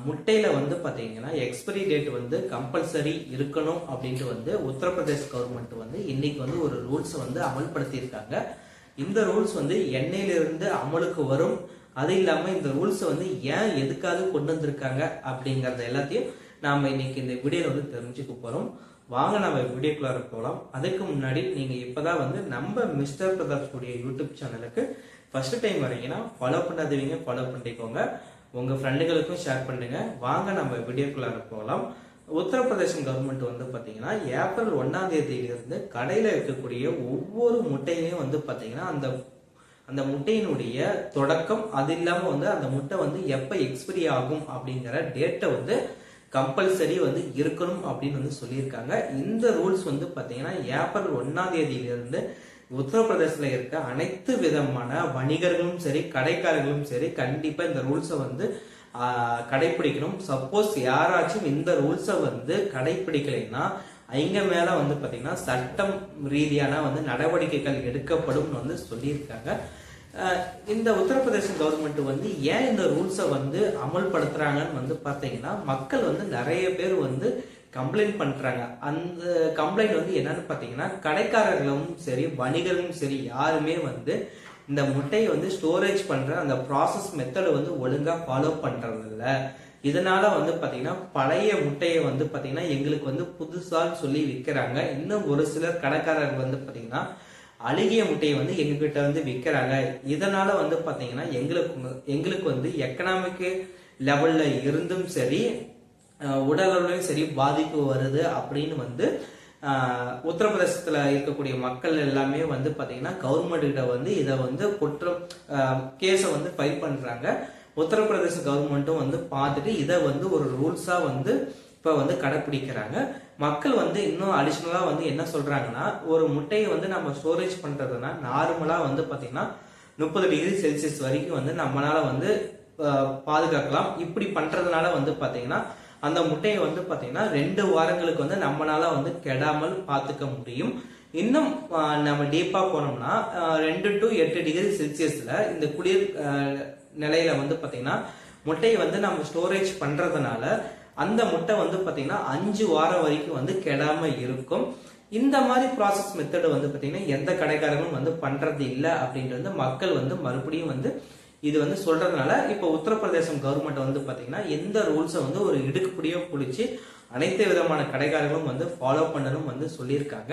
முட்டையில வந்து பாத்தீங்கன்னா எக்ஸ்பைரி டேட் வந்து கம்பல்சரி இருக்கணும் அப்படின்ட்டு வந்து உத்தரப்பிரதேஷ் கவர்மெண்ட் வந்து இன்னைக்கு வந்து ஒரு ரூல்ஸ் வந்து அமல்படுத்தி இருக்காங்க. இந்த ரூல்ஸ் வந்து எண்ணெயிலிருந்து அமலுக்கு வரும். அது இல்லாம இந்த ரூல்ஸ் வந்து ஏன் எதுக்காக கொண்டு வந்திருக்காங்க அப்படிங்கறத எல்லாத்தையும் நாம இன்னைக்கு இந்த வீடியோல வந்து தெரிஞ்சுக்க போறோம். வாங்க நம்ம வீடியோக்குள்ளார போகலாம். அதுக்கு முன்னாடி நீங்க இப்பதான் வந்து நம்ம மிஸ்டர் பிரதாப் உடைய யூடியூப் சேனலுக்கு ஃபர்ஸ்ட் டைம் வரீங்கன்னா ஃபாலோ பண்ணாதீங்க, ஃபாலோ பண்ணிக்கோங்க. உங்க ஃப்ரெண்டுகளுக்கும் ஷேர் பண்ணுங்க. வாங்க நம்ம வீடியோக்குள்ளார போகலாம். உத்தரப்பிரதேசம் கவர்மெண்ட் வந்து பாத்தீங்கன்னா ஏப்ரல் 1ஆம் தேதியிலிருந்து கடையில இருக்கக்கூடிய ஒவ்வொரு முட்டையிலையும் வந்து பாத்தீங்கன்னா அந்த முட்டையினுடைய தொடக்கம், அது இல்லாம வந்து அந்த முட்டை வந்து எப்ப எக்ஸ்பைரி ஆகும் அப்படிங்கிற டேட்டை வந்து கம்பல்சரி வந்து இருக்கணும் அப்படின்னு வந்து சொல்லியிருக்காங்க. இந்த ரூல்ஸ் வந்து பாத்தீங்கன்னா ஏப்ரல் 1ஆம் தேதியிலிருந்து உத்தரப்பிரதேசத்துல இருக்க அனைத்து விதமான வணிகர்களும் சரி, கடைக்காரர்களும் சரி, கண்டிப்பா இந்த ரூல்ஸை வந்து கடைபிடிக்கணும். சப்போஸ் யாராச்சும் இந்த ரூல்ஸை வந்து கடைபிடிக்கலைன்னா அவங்க மேல வந்து பாத்தீங்கன்னா சட்டம் ரீதியான வந்து நடவடிக்கைகள் எடுக்கப்படும் வந்து சொல்லியிருக்காங்க. இந்த உத்தரப்பிரதேச கவர்மெண்ட் வந்து ஏன் இந்த ரூல்ஸை வந்து அமல்படுத்துறாங்கன்னு வந்து பாத்தீங்கன்னா மக்கள் வந்து நிறைய பேர் வந்து கம்ப்ளைண்ட் பண்றாங்க. அந்த கம்ப்ளைண்ட் வந்து என்னன்னு பாத்தீங்கன்னா கடைக்காரர்களும் சரி, வணிகர்களும் சரி, யாருமே வந்து இந்த முட்டையை வந்து ஸ்டோரேஜ் பண்ற அந்த ப்ராசஸ் மெத்தடை வந்து ஒழுங்கா ஃபாலோ பண்றது இல்ல. இதனால வந்து பாத்தீங்கன்னா பழைய முட்டையை வந்து பாத்தீங்கன்னா எங்களுக்கு வந்து புதுசா சொல்லி விற்கிறாங்க. இன்னும் ஒரு சிலர் கடைக்காரர்கள் வந்து பாத்தீங்கன்னா அழுகிய முட்டையை வந்து எங்ககிட்ட வந்து விற்கிறாங்க. இதனால வந்து பாத்தீங்கன்னா எங்களுக்கு வந்து எக்கனாமிக் லெவல்ல இருந்தும் சரி, உடல்லையும் சரி பாதிப்பு வருது அப்படின்னு வந்து உத்தரப்பிரதேசத்துல இருக்கக்கூடிய மக்கள் எல்லாமே வந்து பாத்தீங்கன்னா கவர்மெண்ட் கிட்ட வந்து இதை வந்து குற்றம் கேஸை வந்து ஃபைல் பண்றாங்க. உத்தரப்பிரதேச கவர்மெண்ட்டும் வந்து பார்த்துட்டு இதை வந்து ஒரு ரூல்ஸா வந்து இப்ப வந்து கடைபிடிக்கிறாங்க. மக்கள் வந்து இன்னும் அடிஷனலா வந்து என்ன சொல்றாங்கன்னா, ஒரு முட்டையை வந்து நம்ம ஸ்டோரேஜ் பண்றதுன்னா நார்மலா வந்து பாத்தீங்கன்னா 30 டிகிரி செல்சியஸ் வரைக்கும் வந்து நம்மளால வந்து பாதுகாக்கலாம். இப்படி பண்றதுனால வந்து பாத்தீங்கன்னா அந்த முட்டையை வந்து பாத்தீங்கன்னா 2 வாரங்களுக்கு வந்து நம்மளால வந்து கெடாமல் பார்த்துக்க முடியும். இன்னும் நம்ம டீப்பா போனோம்னா 2 to 8 டிகிரி செல்சியஸ்ல இந்த குளிர் நிலையில வந்து பாத்தீங்கன்னா முட்டையை வந்து நம்ம ஸ்டோரேஜ் பண்றதுனால அந்த முட்டை வந்து பாத்தீங்கன்னா 5 வாரம் வரைக்கும் வந்து கெடாம இருக்கும். இந்த மாதிரி ப்ராசஸ் மெத்தட் வந்து பாத்தீங்கன்னா எந்த கடைக்காரங்களும் வந்து பண்றது இல்லை அப்படின்றது மக்கள் வந்து மறுபடியும் வந்து இது வந்து சொல்றதுனால இப்ப உத்தரப்பிரதேசம் கவர்மெண்ட் வந்து பாத்தீங்கன்னா எந்த ரூல்ஸை வந்து ஒரு இடுக்குப்படியோ பிடிச்சி அனைத்து விதமான கடைக்காரர்களும் வந்து ஃபாலோ பண்ணணும் வந்து சொல்லியிருக்காங்க.